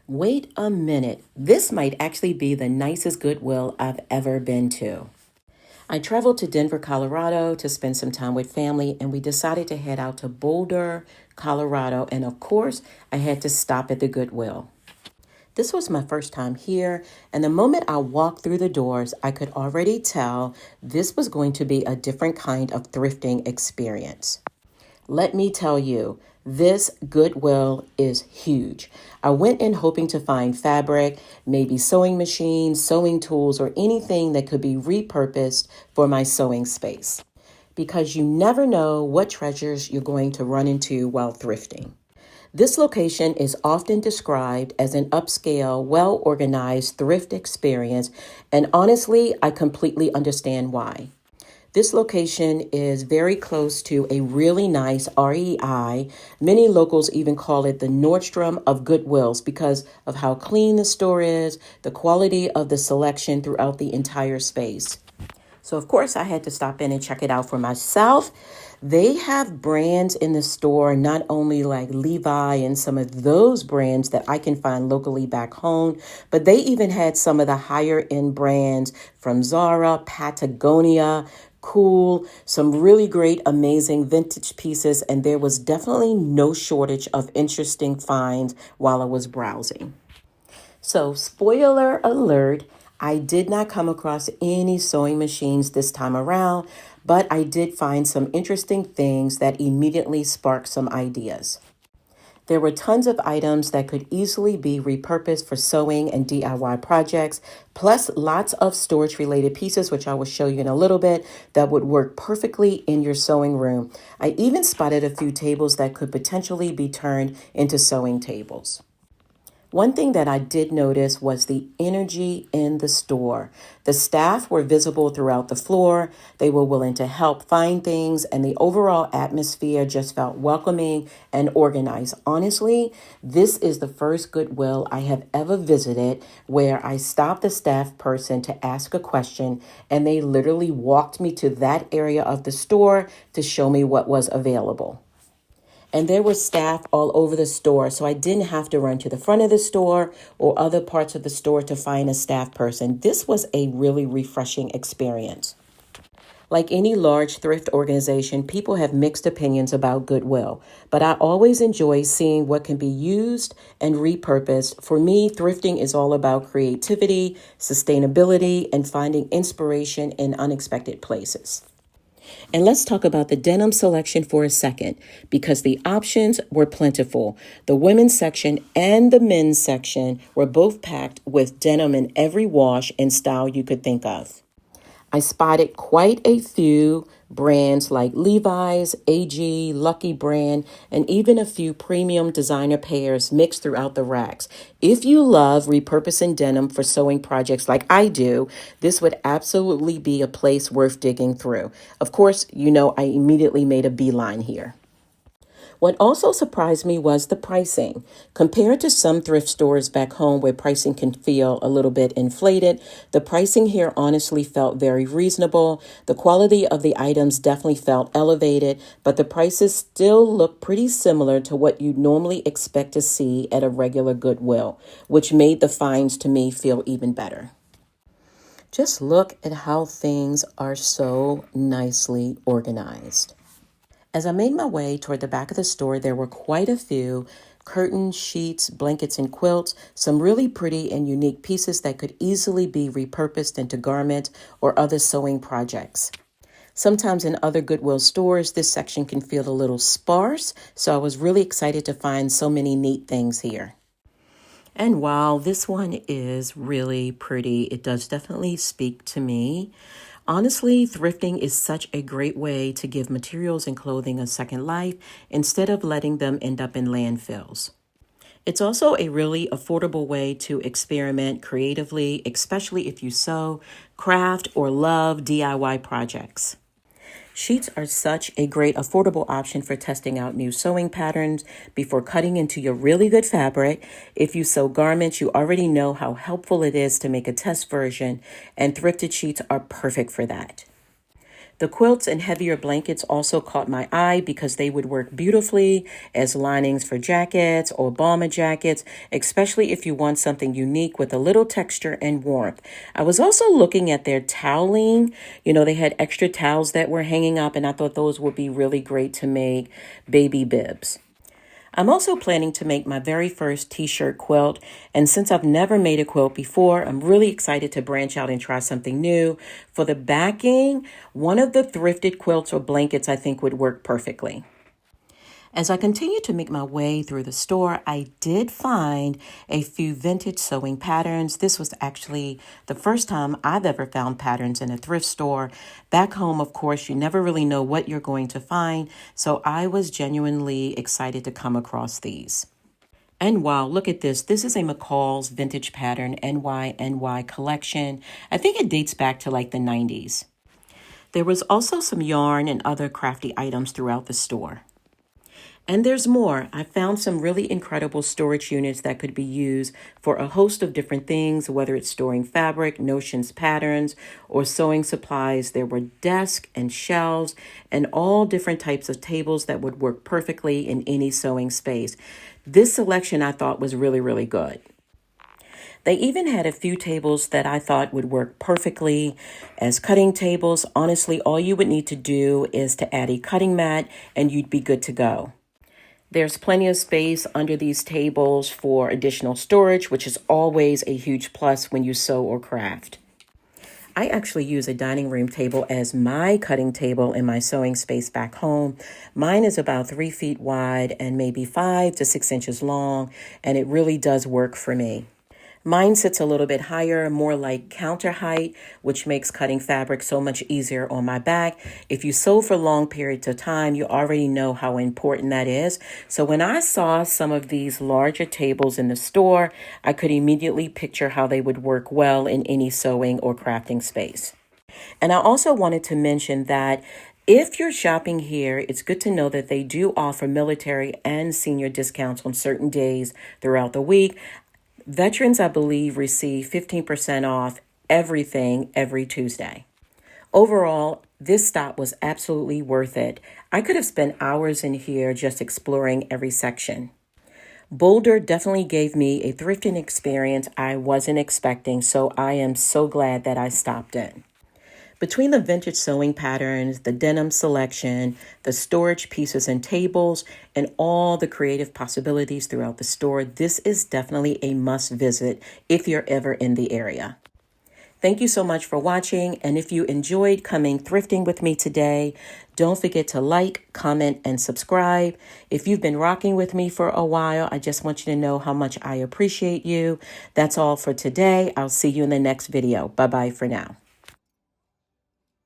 Wait a minute. This might actually be the nicest Goodwill I've ever been to. I traveled to Denver, Colorado to spend some time with family, and we decided to head out to Boulder, Colorado. And of course, I had to stop at the Goodwill. This was my first time here, and the moment I walked through the doors, I could already tell this was going to be a different kind of thrifting experience. Let me tell you, this Goodwill is huge. I went in hoping to find fabric, maybe sewing machines, sewing tools, or anything that could be repurposed for my sewing space. Because you never know what treasures you're going to run into while thrifting. This location is often described as an upscale, well-organized thrift experience, and honestly, I completely understand why. This location is very close to a really nice REI. Many locals even call it the Nordstrom of Goodwills because of how clean the store is, the quality of the selection throughout the entire space. So, of course, I had to stop in and check it out for myself. They have brands in the store, not only like Levi and some of those brands that I can find locally back home, but they even had some of the higher end brands from Zara, Patagonia, Cool, some really great, amazing vintage pieces, and there was definitely no shortage of interesting finds while I was browsing. So, spoiler alert, I did not come across any sewing machines this time around, but I did find some interesting things that immediately sparked some ideas. There were tons of items that could easily be repurposed for sewing and DIY projects, plus lots of storage-related pieces, which I will show you in a little bit, that would work perfectly in your sewing room. I even spotted a few tables that could potentially be turned into sewing tables. One thing that I did notice was the energy in the store. The staff were visible throughout the floor. They were willing to help find things, and the overall atmosphere just felt welcoming and organized. Honestly, this is the first Goodwill I have ever visited where I stopped the staff person to ask a question, and they literally walked me to that area of the store to show me what was available. And there was staff all over the store, so I didn't have to run to the front of the store or other parts of the store to find a staff person. This was a really refreshing experience. Like any large thrift organization, people have mixed opinions about Goodwill, but I always enjoy seeing what can be used and repurposed. For me, thrifting is all about creativity, sustainability, and finding inspiration in unexpected places. And let's talk about the denim selection for a second, because the options were plentiful. The women's section and the men's section were both packed with denim in every wash and style you could think of. I spotted quite a few brands like Levi's, AG, Lucky Brand, and even a few premium designer pairs mixed throughout the racks. If you love repurposing denim for sewing projects like I do, this would absolutely be a place worth digging through. Of course, you know I immediately made a beeline here. What also surprised me was the pricing. Compared to some thrift stores back home where pricing can feel a little bit inflated, the pricing here honestly felt very reasonable. The quality of the items definitely felt elevated, but the prices still look pretty similar to what you'd normally expect to see at a regular Goodwill, which made the finds to me feel even better. Just look at how things are so nicely organized. As I made my way toward the back of the store, there were quite a few curtains, sheets, blankets, and quilts, some really pretty and unique pieces that could easily be repurposed into garments or other sewing projects. Sometimes in other Goodwill stores, this section can feel a little sparse, so I was really excited to find so many neat things here. And while this one is really pretty, it does definitely speak to me. Honestly, thrifting is such a great way to give materials and clothing a second life instead of letting them end up in landfills. It's also a really affordable way to experiment creatively, especially if you sew, craft, or love DIY projects. Sheets are such a great affordable option for testing out new sewing patterns before cutting into your really good fabric. If you sew garments, you already know how helpful it is to make a test version, and thrifted sheets are perfect for that. The quilts and heavier blankets also caught my eye because they would work beautifully as linings for jackets or bomber jackets, especially if you want something unique with a little texture and warmth. I was also looking at their toweling. They had extra towels that were hanging up, and I thought those would be really great to make baby bibs. I'm also planning to make my very first t-shirt quilt, and since I've never made a quilt before, I'm really excited to branch out and try something new. For the backing, one of the thrifted quilts or blankets I think would work perfectly. As I continued to make my way through the store, I did find a few vintage sewing patterns. This was actually the first time I've ever found patterns in a thrift store. Back home, of course, you never really know what you're going to find, so I was genuinely excited to come across these. And wow, look at this. This is a McCall's vintage pattern NY collection. I think it dates back to like the 90s. There was also some yarn and other crafty items throughout the store. And there's more. I found some really incredible storage units that could be used for a host of different things, whether it's storing fabric, notions, patterns, or sewing supplies. There were desks and shelves and all different types of tables that would work perfectly in any sewing space. This selection I thought was really, really good. They even had a few tables that I thought would work perfectly as cutting tables. Honestly, all you would need to do is to add a cutting mat and you'd be good to go. There's plenty of space under these tables for additional storage, which is always a huge plus when you sew or craft. I actually use a dining room table as my cutting table in my sewing space back home. Mine is about 3 feet wide and maybe 5 to 6 inches long, and it really does work for me. Mine sits a little bit higher, more like counter height, which makes cutting fabric so much easier on my back. If you sew for long periods of time, you already know how important that is. So when I saw some of these larger tables in the store, I could immediately picture how they would work well in any sewing or crafting space. And I also wanted to mention that if you're shopping here, it's good to know that they do offer military and senior discounts on certain days throughout the week. Veterans, I believe, receive 15% off everything every Tuesday. Overall, this stop was absolutely worth it. I could have spent hours in here just exploring every section. Boulder definitely gave me a thrifting experience I wasn't expecting, so I am so glad that I stopped in. Between the vintage sewing patterns, the denim selection, the storage pieces and tables, and all the creative possibilities throughout the store, this is definitely a must visit if you're ever in the area. Thank you so much for watching, and if you enjoyed coming thrifting with me today, don't forget to like, comment, and subscribe. If you've been rocking with me for a while, I just want you to know how much I appreciate you. That's all for today. I'll see you in the next video. Bye-bye for now.